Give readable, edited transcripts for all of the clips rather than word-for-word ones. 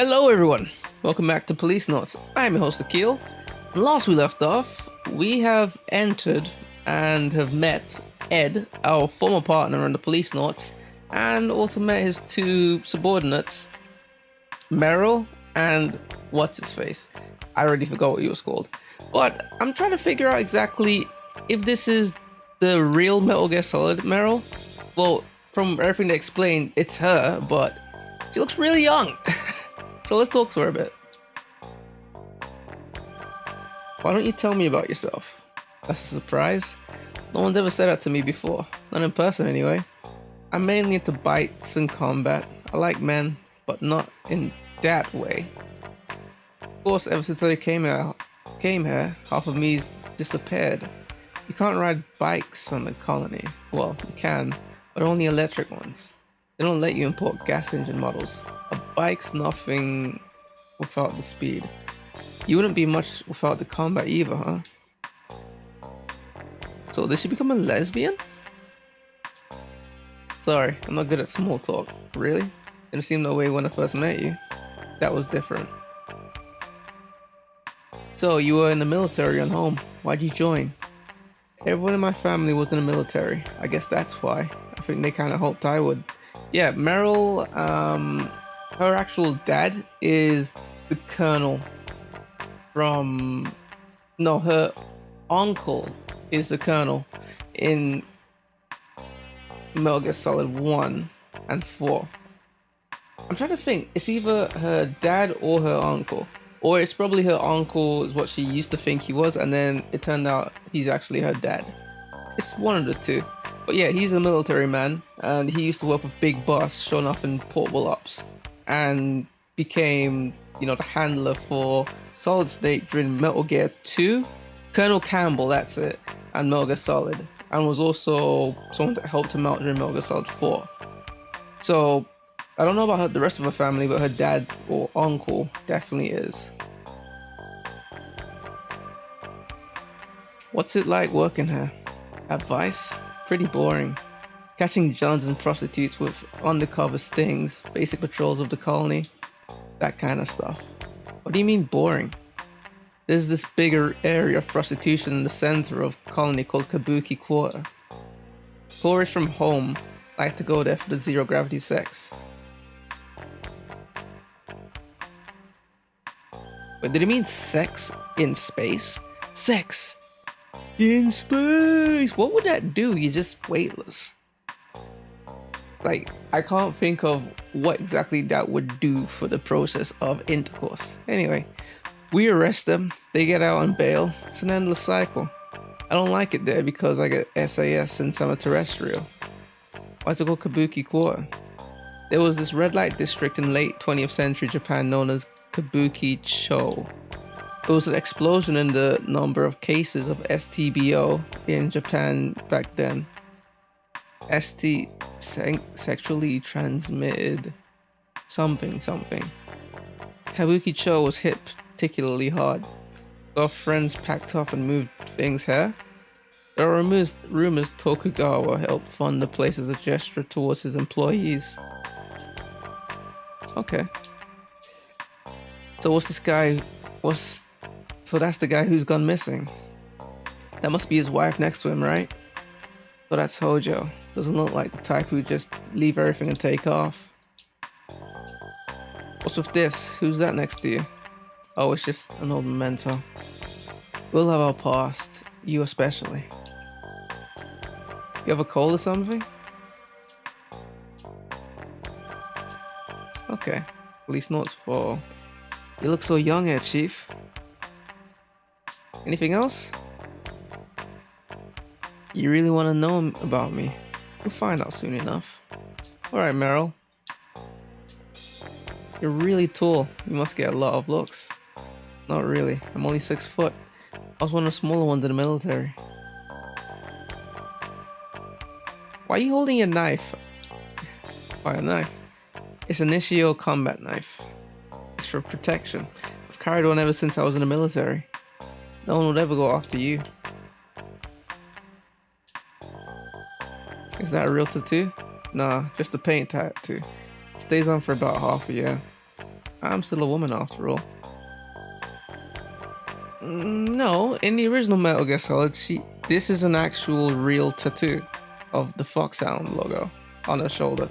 Hello everyone, welcome back to Policenauts. I'm your host Akil. Last we left off, we have entered and have met Ed, our former partner on the Policenauts, and also met his two subordinates, Meryl and what's his face. I already forgot what he was called. But I'm trying to figure out exactly if this is the real Metal Gear Solid Meryl. Well, from everything they explained, it's her, but she looks really young. So let's talk to her a bit. Why don't you tell me about yourself? That's a surprise. No one's ever said that to me before. Not in person anyway. I'm mainly into bites and combat. I like men, but not in that way. Of course, ever since I came here, half of me's disappeared. You can't ride bikes on the colony. Well, you can, but only electric ones. They don't let you import gas engine models. A bike's nothing without the speed. You wouldn't be much without the combat either, huh? So did she become a lesbian? Sorry, I'm not good at small talk. Really? Didn't seem that way when I first met you. That was different. So you were in the military on home. Why'd you join? Everyone in my family was in the military. I guess that's why. I think they kind of hoped I would. Yeah, Meryl, her actual dad is the colonel from... No, her uncle is the colonel in Metal Gear Solid 1 and 4. I'm trying to think, it's either her dad or her uncle. Or it's probably her uncle is what she used to think he was, and then it turned out he's actually her dad. It's one of the two. But yeah, he's a military man, and he used to work with Big Boss, showing off in portable ops, and became, the handler for Solid Snake during Metal Gear 2. Colonel Campbell, that's it, and Metal Gear Solid, and was also someone that helped him out during Metal Gear Solid 4. So, I don't know about the rest of her family, but her dad or uncle definitely is. What's it like working here? Advice? Pretty boring. Catching Johns and prostitutes with undercover stings, basic patrols of the colony, that kind of stuff. What do you mean boring? There's this bigger area of prostitution in the center of colony called Kabuki Quarter. Tourists from home like to go there for the zero gravity sex. Wait, did it mean sex in space? Sex in space! What would that do? You're just weightless. Like, I can't think of what exactly that would do for the process of intercourse. Anyway, we arrest them, they get out on bail. It's an endless cycle. I don't like it there because I get SAS and semi-terrestrial. Why is it called Kabuki Quarter? There was this red light district in late 20th century Japan known as Kabuki-cho. There was an explosion in the number of cases of STBO in Japan back then. Sexually transmitted something. Kabuki-cho was hit particularly hard. Our friends packed up and moved things here. There are rumors Tokugawa helped fund the place as a gesture towards his employees. Okay. So so that's the guy who's gone missing. That must be his wife next to him, right? So that's Hojo. Doesn't look like the type who'd just leave everything and take off. What's with this? Who's that next to you? Oh, it's just an old memento. We'll have our past. You especially. You have a cold or something? Okay. At least not for... You look so young here, Chief. Anything else? You really want to know about me? We'll find out soon enough. Alright, Meryl. You're really tall. You must get a lot of looks. Not really. I'm only 6 foot. I was one of the smaller ones in the military. Why are you holding a knife? Why a knife? It's an Ishio combat knife. It's for protection. I've carried one ever since I was in the military. No one would ever go after you. Is that a real tattoo? Nah, just a paint tattoo. Stays on for about half a year. I'm still a woman after all. No, in the original Metal Gear Solid, this is an actual real tattoo of the Foxhound logo on her shoulder.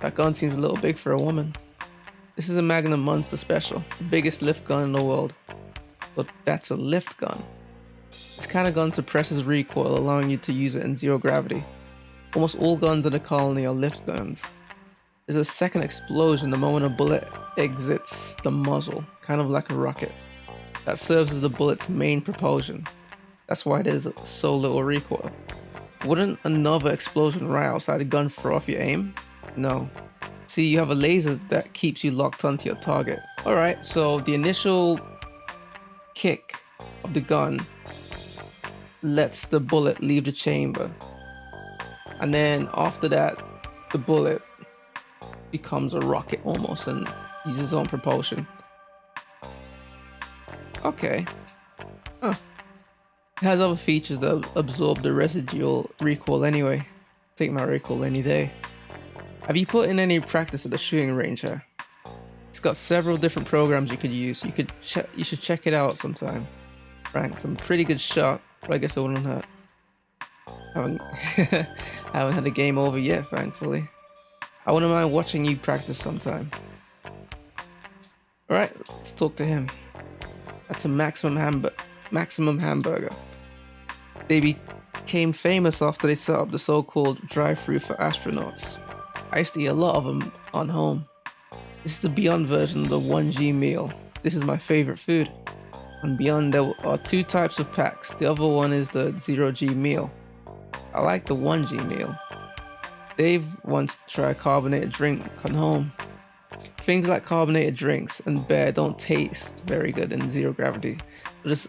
That gun seems a little big for a woman. This is a Magnum Monster Special, the biggest lift gun in the world. But that's a lift gun. This kind of gun suppresses recoil, allowing you to use it in zero gravity. Almost all guns in the colony are lift guns. There's a second explosion the moment a bullet exits the muzzle, kind of like a rocket. That serves as the bullet's main propulsion. That's why there's so little recoil. Wouldn't another explosion right outside the gun throw off your aim? No. See, you have a laser that keeps you locked onto your target. Alright, so the initial kick of the gun lets the bullet leave the chamber. And then after that, the bullet becomes a rocket almost and uses its own propulsion. Okay. Huh. It has other features that absorb the residual recoil anyway. Take my recoil any day. Have you put in any practice at the shooting range here? It's got several different programs you could use. You should check it out sometime. Frank's a pretty good shot, but I guess it wouldn't hurt. I haven't had a game over yet, thankfully. I wouldn't mind watching you practice sometime. Alright, let's talk to him. That's a Maximum Hamburger. They became famous after they set up the so-called drive-thru for astronauts. I used to eat a lot of them on home. This is the Beyond version of the 1G meal. This is my favorite food. On Beyond there are two types of packs. The other one is the 0G meal. I like the 1G meal. Dave wants to try a carbonated drink on home. Things like carbonated drinks and beer don't taste very good in zero gravity,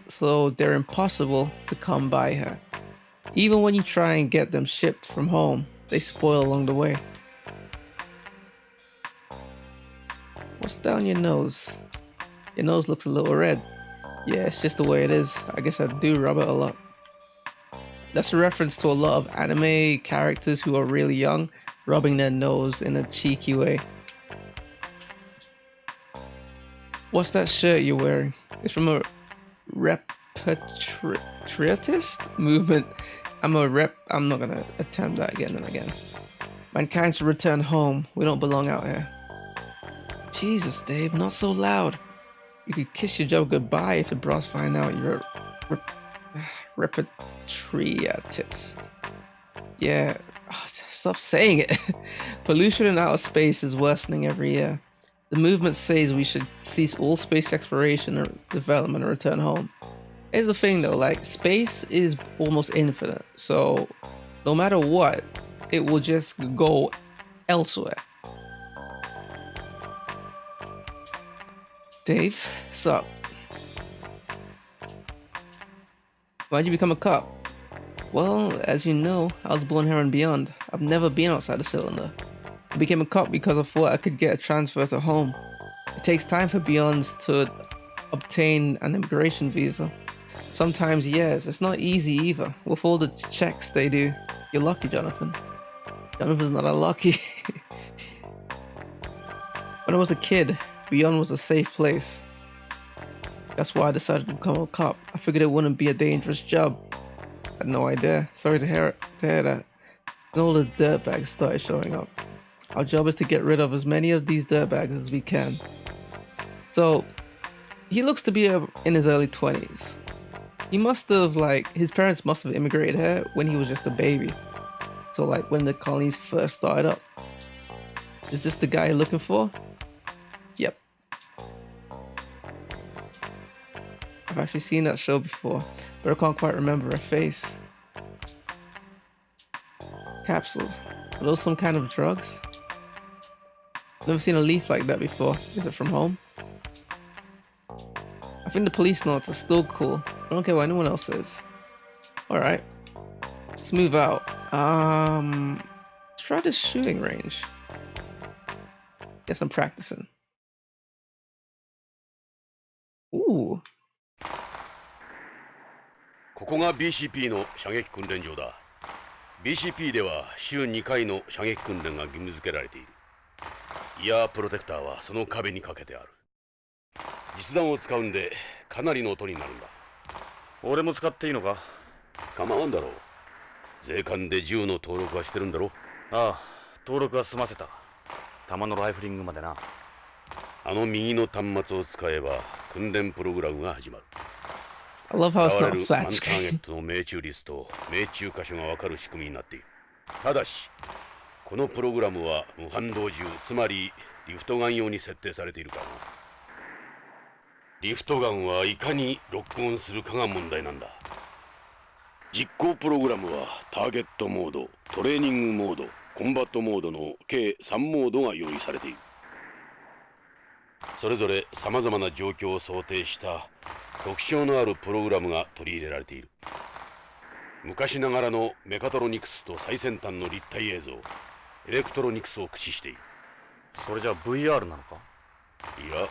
so they're impossible to come by here. Even when you try and get them shipped from home, they spoil along the way. What's down your nose? Your nose looks a little red. Yeah, it's just the way it is. I guess I do rub it a lot. That's a reference to a lot of anime characters who are really young, rubbing their nose in a cheeky way. What's that shirt you're wearing? It's from a repatriatist movement. I'm not gonna attempt that again and again. Mankind should return home. We don't belong out here. Jesus, Dave, not so loud. You could kiss your job goodbye if the bros find out you're a repatriatist. Yeah, stop saying it. Pollution in outer space is worsening every year. The movement says we should cease all space exploration or development and return home. Here's the thing though, like, space is almost infinite, so no matter what, it will just go elsewhere. Dave, sup? Why'd you become a cop? Well, as you know, I was born here and beyond. I've never been outside the cylinder. I became a cop because I thought I could get a transfer to home. It takes time for Beyonds to obtain an immigration visa. Sometimes years. It's not easy either. With all the checks they do. You're lucky, Jonathan. Jonathan's not unlucky. When I was a kid, Beyond was a safe place. That's why I decided to become a cop. I figured it wouldn't be a dangerous job. I had no idea. Sorry to hear that. And all the dirtbags started showing up. Our job is to get rid of as many of these dirtbags as we can. So, he looks to be in his early 20s. He must have, his parents must have immigrated here when he was just a baby. So, when the colonies first started up. Is this the guy you're looking for? Yep. I've actually seen that show before, but I can't quite remember her face. Capsules. Are those some kind of drugs? Never seen a leaf like that before. Is it from home? I think the Policenauts are still cool. I don't care what anyone else says. Alright. Let's move out. Let's try this shooting range. Guess I'm practicing. Ooh. ここが BCP の射撃訓練場だ。BCP では週2回の射撃訓練が義務付けられている。イヤープロテクターはその壁にかけてある。実弾を使うんでかなりの音になるんだ。俺も使っていいのか？構わんだろう。税関で銃の登録はしてるんだろ。ああ、登録は済ませた。弾のライフリングまでな。あの右の端末を使えば訓練プログラムが始まる。 I love how 狙 it's わ not れ a る flat マンターゲッ screen. トの命中率と命中箇所が分かる仕組みになっている。ただしこのプログラムは無反動銃、つまりリフトガン用に設定されているからな。リフトガンはいかにロックオンするかが問題なんだ。実行プログラムはターゲットモード、トレーニングモード、コンバットモードの計3モードが用意されている。それぞれさまざまな状況を想定した特徴のあるプログラムが取り入れられている。昔ながらのメカトロニクスと最先端の立体映像、エレクトロニクスを駆使している。それじゃあ VR なのか？いや、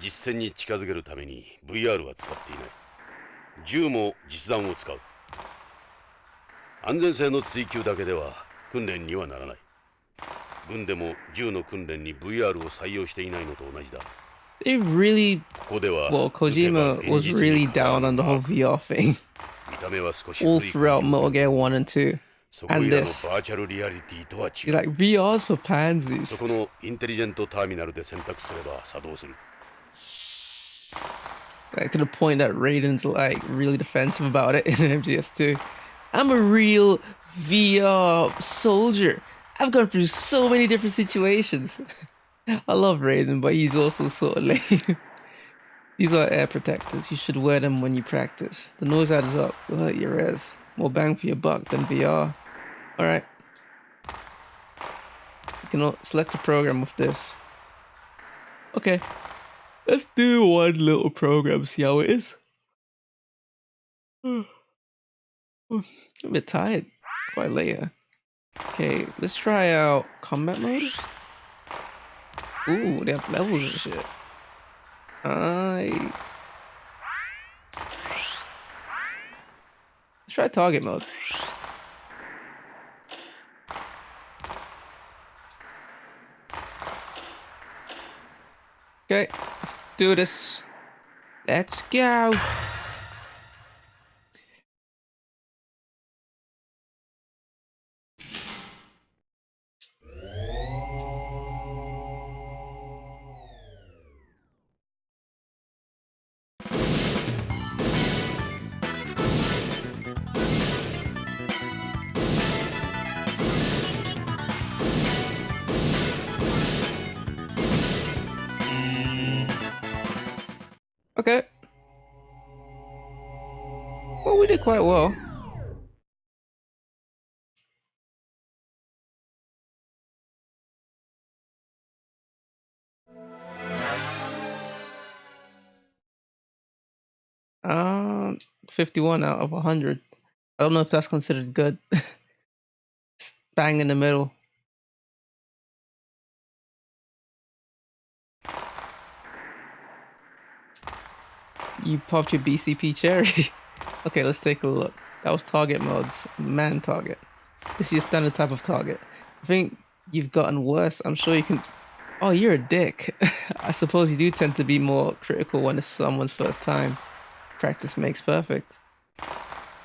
実戦に近づけるために VR は使っていない。銃も実弾を使う。安全性の追求だけでは訓練にはならない。軍でも銃の訓練に VR を採用していないのと同じだ。They really, ここでは well, Kojima was really down on the whole VR thing 見た目は少し all 古い throughout 感じも Metal Gear 1 and 2. そこ and いらの this. バーチャルリアリティとは違 He's う。 like, VR's for そ pansies. このインテリジェントターミナルで選択すれば作動する。 Like, to the point that Raiden's like really defensive about it in MGS2. I'm a real VR soldier. I've gone through so many different situations. I love Raiden, but he's also sort of lame. These are air protectors. You should wear them when you practice. The noise adds up. Will hurt your ears. More bang for your buck than VR. Alright. You can select a program with this. Okay. Let's do one little program, see how it is. I'm a bit tired. It's quite late here. Okay, let's try out combat mode. Ooh, they have levels and shit. Let's try target mode. Okay, let's do this. Let's go. Okay. Well, we did quite well. Um, 51 out of 100. I don't know if that's considered good. Just bang in the middle. You popped your BCP cherry. Okay, let's take a look. That was target modes. Man target. This is your standard type of target. I think you've gotten worse. I'm sure you can... Oh, you're a dick. I suppose you do tend to be more critical when it's someone's first time. Practice makes perfect.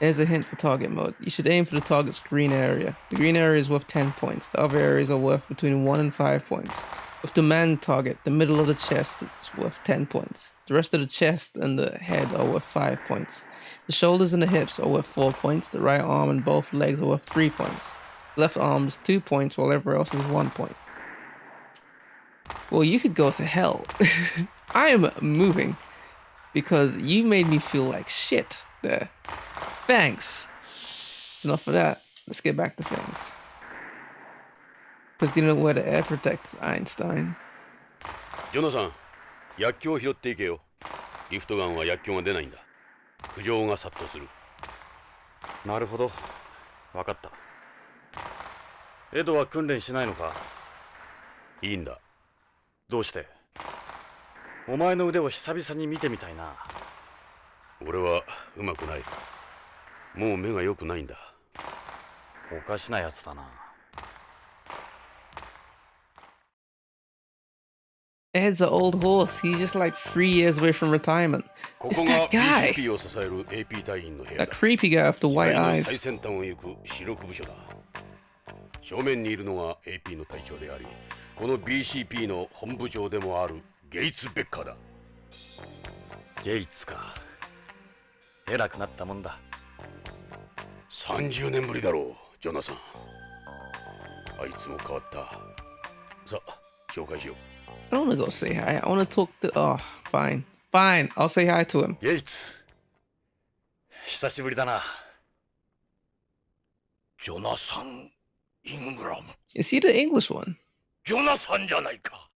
Here's a hint for target mode. You should aim for the target's green area. The green area is worth 10 points. The other areas are worth between 1 and 5 points. With the man target, the middle of the chest is worth 10 points. The rest of the chest and the head are worth 5 points. The shoulders and the hips are worth 4 points. The right arm and both legs are worth 3 points. The left arm is 2 points, while everywhere else is 1 point. Well, you could go to hell. I am moving because you made me feel like shit there. Thanks. That's enough of that. Let's get back to things. Because you know where the air protects Einstein. ジョナさん、薬莢を拾っていけよ。リフトガンは薬莢が出ないんだ。苦情が殺到する。なるほど。わかった。エドは訓練しないのか？いいんだ。どうして？お前の腕を久々に見てみたいな。俺はうまくない。もう目が良くないんだ。おかしなやつだな。Ed's an old horse. He's just like 3 years away from retirement. こ It's こが that guy. BCP を支える AP 隊員の部屋 That だ。 creepy guy with the 時 white 代の最 eyes. 先端を行く主力部署だ。正面にいるのが AP の隊長であり、この BCP の本部長でもあるゲイツ・ベッカーだ。ゲイツか。偉くなったもんだ。30年ぶりだろう、ジョナサン。あいつも変わった。さあ、紹介しよう。I don't wanna go say hi. I wanna talk to. Oh, fine. Fine. I'll say hi to him. ゲイツ。久しぶりだな。ジョナサン・イングラム。Is he the English one? ジョナサンじゃないか。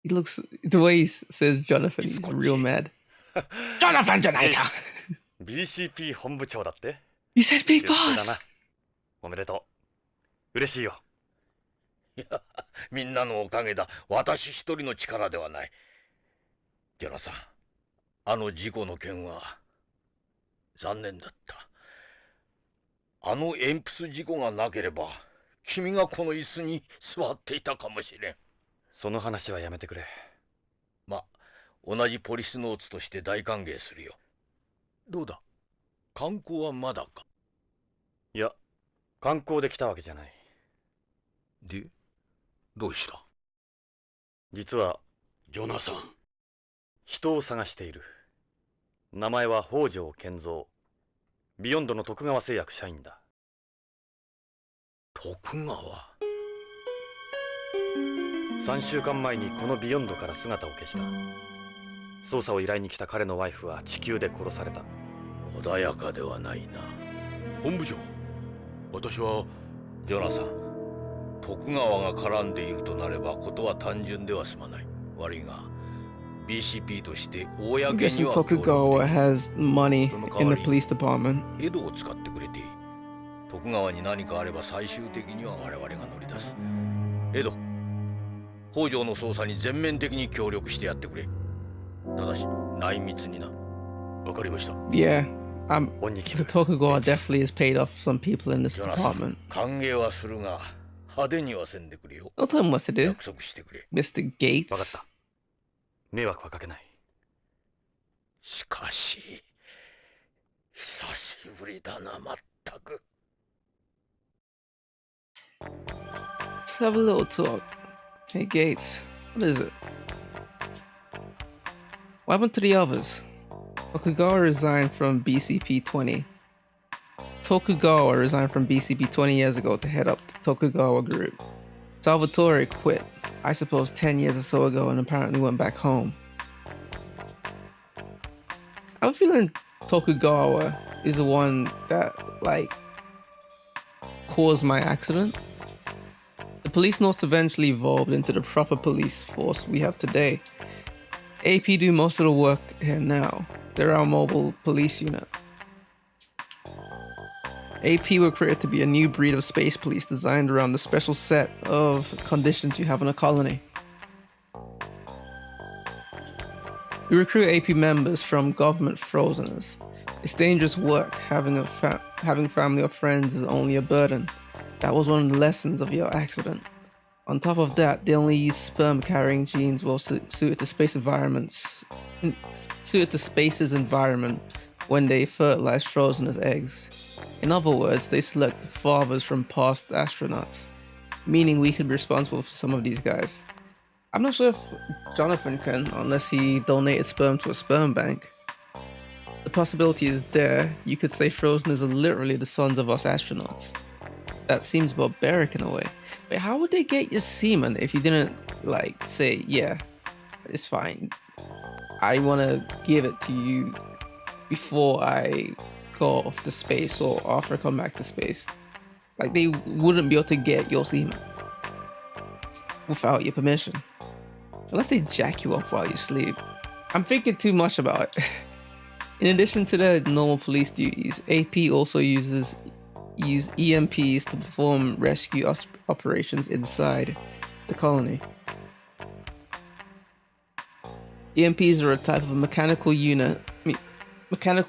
He looks. The way he says Jonathan, he's real mad. Jonathan Janaika! BCP 本部長だって。 You said big 出世だな。 boss! おめでとう。嬉しいよ。いや、みんなのおかげだ。私一人の力ではない。ジョナサン、あの事故の件は残念だった。あの鉛筆事故がなければ、君がこの椅子に座っていたかもしれん。その話はやめてくれ。ま、同じポリスノーツとして大歓迎するよ。どうだ、観光はまだか？いや、観光で来たわけじゃない。で、どうした？実は、ジョナサン。人を探している。名前は北条健三。ビヨンドの徳川製薬社員だ。徳川。3週間前にこのビヨンドから姿を消した。捜査を依頼に来た彼のワイフは地球で殺された。穏やかではないな。本部長、私はジョナサン、徳川が絡んでいるとなればことは単純では済まない。悪いが BCP として公 I'm に guessing は Tokugawa has money in the police department. 江戸を使ってくれていい。徳川に何かあれば最終的には我々が乗り出す。江戸、北条の捜査に全面的に協力してやってくれ。ただし内密にな。わかりました。 Yeah, Oniki. the Tokugawa definitely has paid off some people in this ジョナサ department. ン、歓迎はするが派手にはせんでくれよ。 I'll tell him what to do, 約束してくれ。 Mr. わかっ Gates. た。迷惑はかけない。しかし久しぶりだな、まったく。 Let's have a little talk. Hey Gates, what is it? What happened to the others? Tokugawa resigned from BCP 20. Tokugawa resigned from BCP 20 years ago to head up the Tokugawa group. Salvatore quit, I suppose 10 years or so ago, and apparently went back home. I'm feeling Tokugawa is the one that, like, caused my accident. The police notes eventually evolved into the proper police force we have today. AP do most of the work here now. They're our mobile police unit. AP were created to be a new breed of space police designed around the special set of conditions you have in a colony. We recruit AP members from government frozenness. It's dangerous work. Having family or friends is only a burden. That was one of the lessons of your accident. On top of that, they only use sperm-carrying genes well suited to space's environment when they fertilize frozen as eggs. In other words, they select the fathers from past astronauts, meaning we could be responsible for some of these guys. I'm not sure if Jonathan can, unless he donated sperm to a sperm bank. The possibility is there. You could say Frozeners are literally the sons of us astronauts. That seems barbaric in a way. But how would they get your semen if you didn't, like, say, yeah, it's fine, I want to give it to you before I go off to space or after I come back to space? Like, they wouldn't be able to get your semen without your permission. Unless they jack you up while you sleep. I'm thinking too much about it. In addition to their normal police duties, AP also use EMPs to perform rescue operations inside the colony. EMPs are a type of mechanical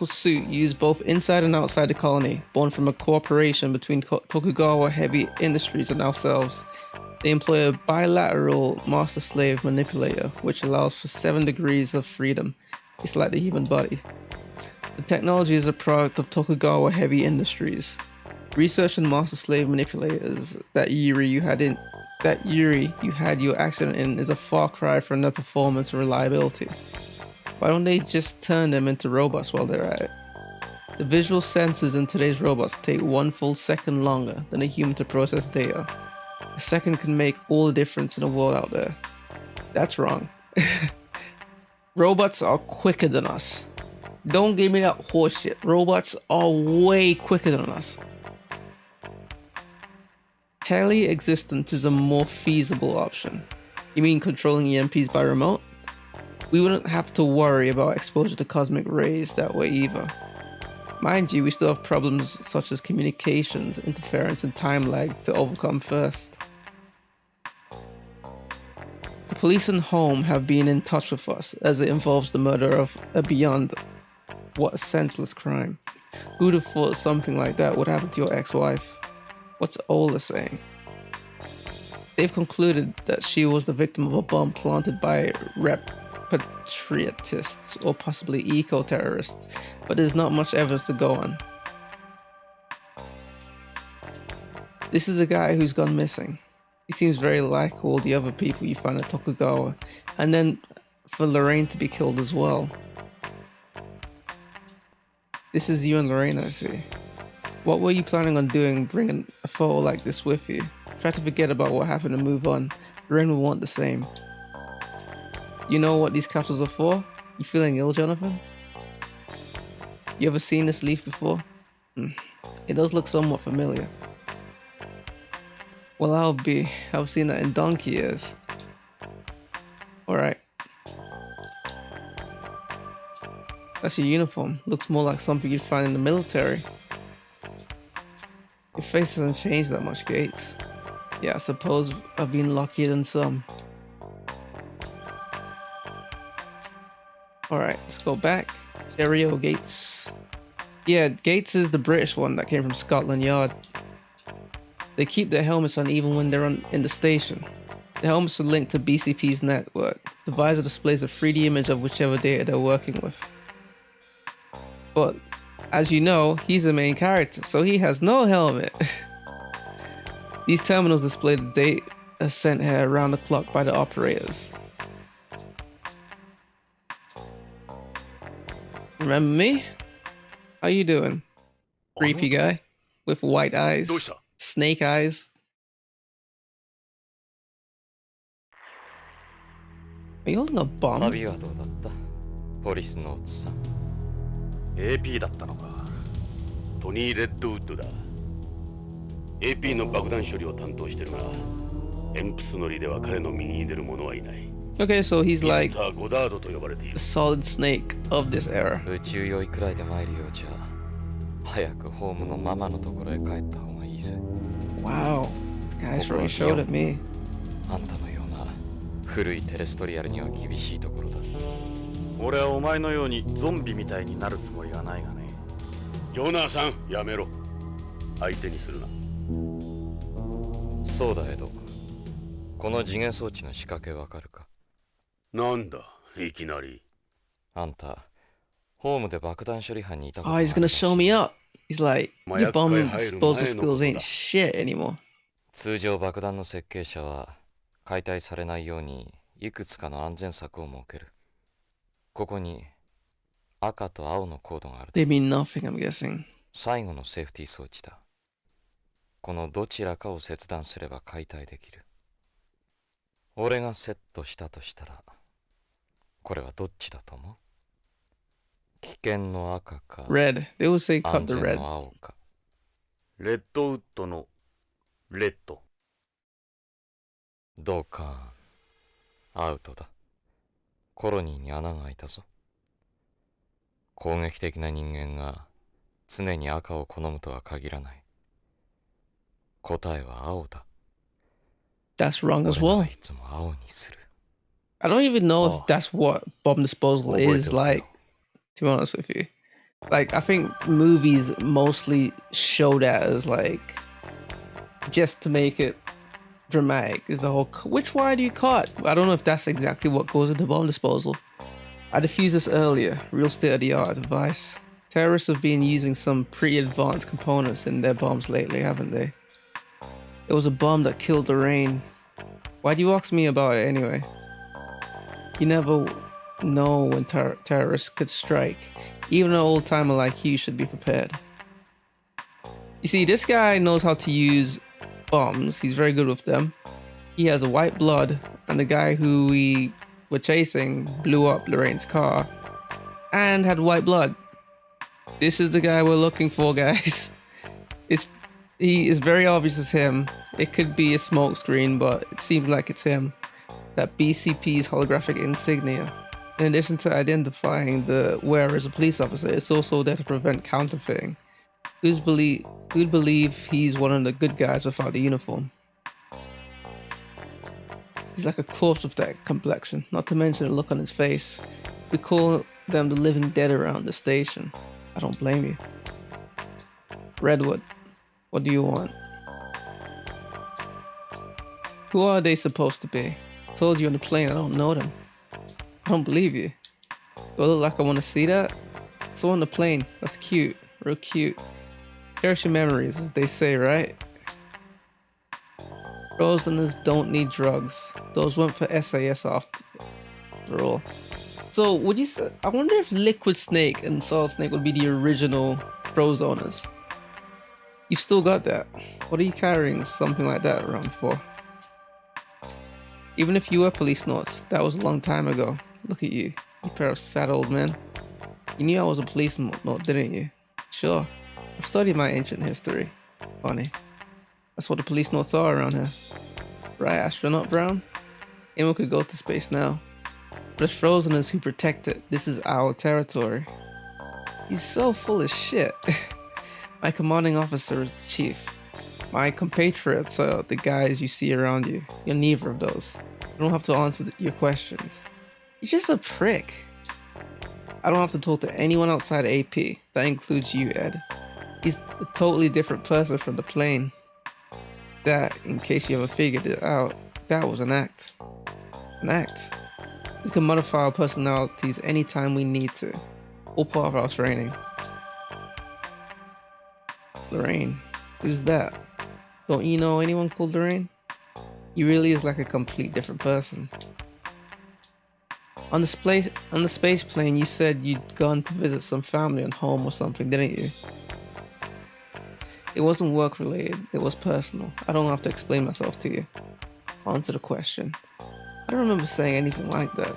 suit used both inside and outside the colony, born from a cooperation between Tokugawa Heavy Industries and ourselves. They employ a bilateral master-slave manipulator, which allows for 7 degrees of freedom. It's like the human body. The technology is a product of Tokugawa Heavy Industries. Research on master-slave manipulators that Yuri you had your accident in is a far cry from their performance and reliability. Why don't they just turn them into robots while they're at it? The visual sensors in today's robots take 1 full second longer than a human to process data. A second can make all the difference in the world out there. That's wrong. Robots are quicker than us. Don't give me that horseshit. Robots are way quicker than us. Tele-existence is a more feasible option. You mean controlling EMPs by remote? We wouldn't have to worry about exposure to cosmic rays that way either. Mind you, we still have problems such as communications, interference, and time lag to overcome first. The police and home have been in touch with us as it involves the murder of a beyond. What a senseless crime. Who'd have thought something like that would happen to your ex-wife? What's Ola saying? They've concluded that she was the victim of a bomb planted by repatriatists or possibly eco-terrorists, but there's not much evidence to go on. This is the guy who's gone missing. He seems very like all the other people you find at Tokugawa, and then for Lorraine to be killed as well. This is you and Lorraine, I see. What were you planning on doing bringing a photo like this with you? Try to forget about what happened and move on. Lorraine will want the same. You know what these capsules are for? You feeling ill, Jonathan? You ever seen this leaf before? It does look somewhat familiar. Well, I've seen that in donkey years. Alright. That's your uniform. Looks more like something you'd find in the military. Your face hasn't changed that much, Gates. Yeah, I suppose I've been luckier than some. Alright, let's go back. Stereo Gates. Yeah, Gates is the British one that came from Scotland Yard. They keep their helmets on even when they're in the station. The helmets are linked to BCP's network. The visor displays a 3D image of whichever data they're working with. But, as you know, he's the main character, so he has no helmet. These terminals display the data sent here around the clock by the operators. Remember me? How you doing? Creepy guy with white eyes, snake eyes. Are you holding a bomb? 旅はどうだった？ポリスノーツさん。AP だったのか。トニー・レッドウッドだ。AP の爆弾処理を担当してるが、エンプス乗りでは彼の右に出る者はいない。Okay, so he's like ゴダードと呼ばれている。the solid snake of this era. 宇宙酔いくらいで参るようじゃ、早くホームのママのところへ帰った方がいいぜ。Wow, the guy's really showed at me. あんたのような古いテレストリアルには厳しいところだ。俺はお前のようにゾンビみたいになるつもりはないがね。ジョナサン、やめろ。相手にするな。そうだエド。この次元装置の仕掛けわかるか？なんだ、いきなり。あんた、ホームで爆弾処理班にいたこと Oh, ある he's gonna show me up. He's like, your bomb disposal skills ain't shit anymore. 通常爆弾の設計者は解体されないようにいくつかの安全策を設ける。ここに赤と青のコードがある。 They mean nothing, I'm guessing. 最後のセーフティー装置だ。このどちらかを切断すれば解体できる。俺がセットしたとしたら、これはどっちだと思う？危険の赤か、 Red. They would say cut 安 the 全 red. の青か。レッドウッドのレッド。ドカーン。アウトだ。コロニーに穴が開いたぞ。攻撃的な人間が常に赤を好むとは限らない。答えは青だ。 That's wrong as 俺 well. はいつも青にする。I don't even know Oh. if that's what bomb disposal is like, to be honest with you. Like, I think movies mostly show that as like, just to make it dramatic is the whole which wire do you cut? I don't know if that's exactly what goes into bomb disposal. I diffused this earlier, real state-of-the-art device. Terrorists have been using some pretty advanced components in their bombs lately, haven't they? It was a bomb that killed Lorraine. Why do you ask me about it anyway? You never know when terrorists could strike. Even an old-timer like you should be prepared. You see, this guy knows how to use bombs. He's very good with them. He has a white blood, and the guy who we were chasing blew up Lorraine's car and had white blood. This is the guy we're looking for, guys. He is very obvious it's him. It could be a smoke screen, but it seems like it's him. That BCP's holographic insignia. In addition to identifying the wearer as a police officer, it's also there to prevent counterfeiting. Who'd believe he's one of the good guys without the uniform? He's like a corpse with that complexion, not to mention the look on his face. We call them the living dead around the station. I don't blame you. Redwood, what do you want? Who are they supposed to be? I told you on the plane I don't know them. I don't believe you. Do I look like I want to see that? So on the plane, that's cute, real cute. Cherish your memories, as they say, right? Frozeners don't need drugs. Those went for SAS after all. So, would you say, I wonder if Liquid Snake and Solid Snake would be the original Frozoners. You've still got that. What are you carrying something like that around for? Even if you were Policenauts, that was a long time ago. Look at you, you pair of sad old men. You knew I was a Policenaut, didn't you? Sure. I've studied my ancient history. Funny. That's what the Policenauts are around here. Right, Astronaut Brown? Anyone could go to space now. But it's Frozeners who protect it. This is our territory. He's so full of shit. My commanding officer is the chief. My compatriots are the guys you see around you. You're neither of those. I don't have to answer your questions. You're just a prick. I don't have to talk to anyone outside AP. That includes you, Ed. He's a totally different person from the plane. That, in case you haven't figured it out, that was an act. An act. We can modify our personalities anytime we need to. All part of our training. Lorraine. Who's that? Don't you know anyone called Lorraine? He really is like a complete different person. On the space plane, you said you'd gone to visit some family and home or something, didn't you? It wasn't work related, it was personal. I don't have to explain myself to you. Answer the question. I don't remember saying anything like that.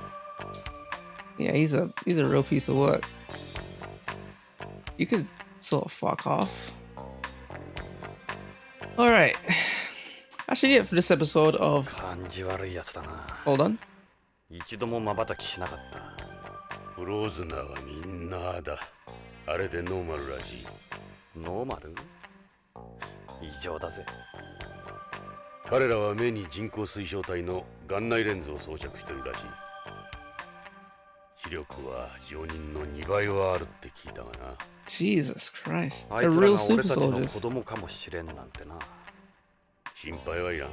Yeah, he's a real piece of work. You could sort of fuck off. Alright. That should be it for this episode of... Hold on. 一度も瞬きしなかった。フローズナーはみんなだ。あれでノーマルらしい。ノーマル？異常だぜ。彼らは目に人工水晶体の眼内レンズを装着してるらしい。視力は常人の2倍はあるって聞いたがな。Jesus Christ. あい They're つら real が俺 super たちの soldiers. 子供かもしれんなんてな。心配はいらん。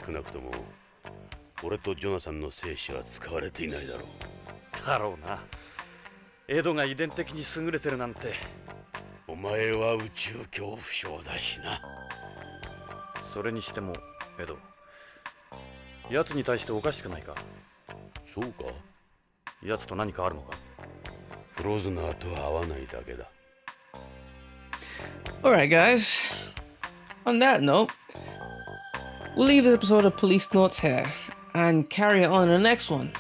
少なくとも俺とジョナサンの精子は使われていないだろう。だろうな。エドが遺伝的に優れてるなんて。お前は宇宙恐怖症だしな。それにしてもエド、奴に対しておかしくないか？そうか？奴と何かあるのか？フローズナーとは合わないだけだ。Alright, guys. On that note, we'll leave this episode of Policenauts here and carry on in the next one.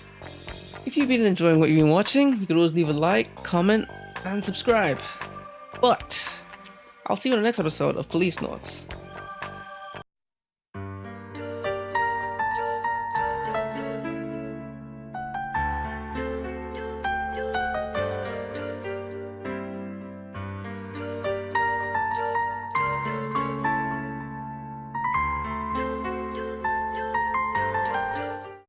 If you've been enjoying what you've been watching, you can always leave a like, comment, and subscribe. But I'll see you in the next episode of Policenauts.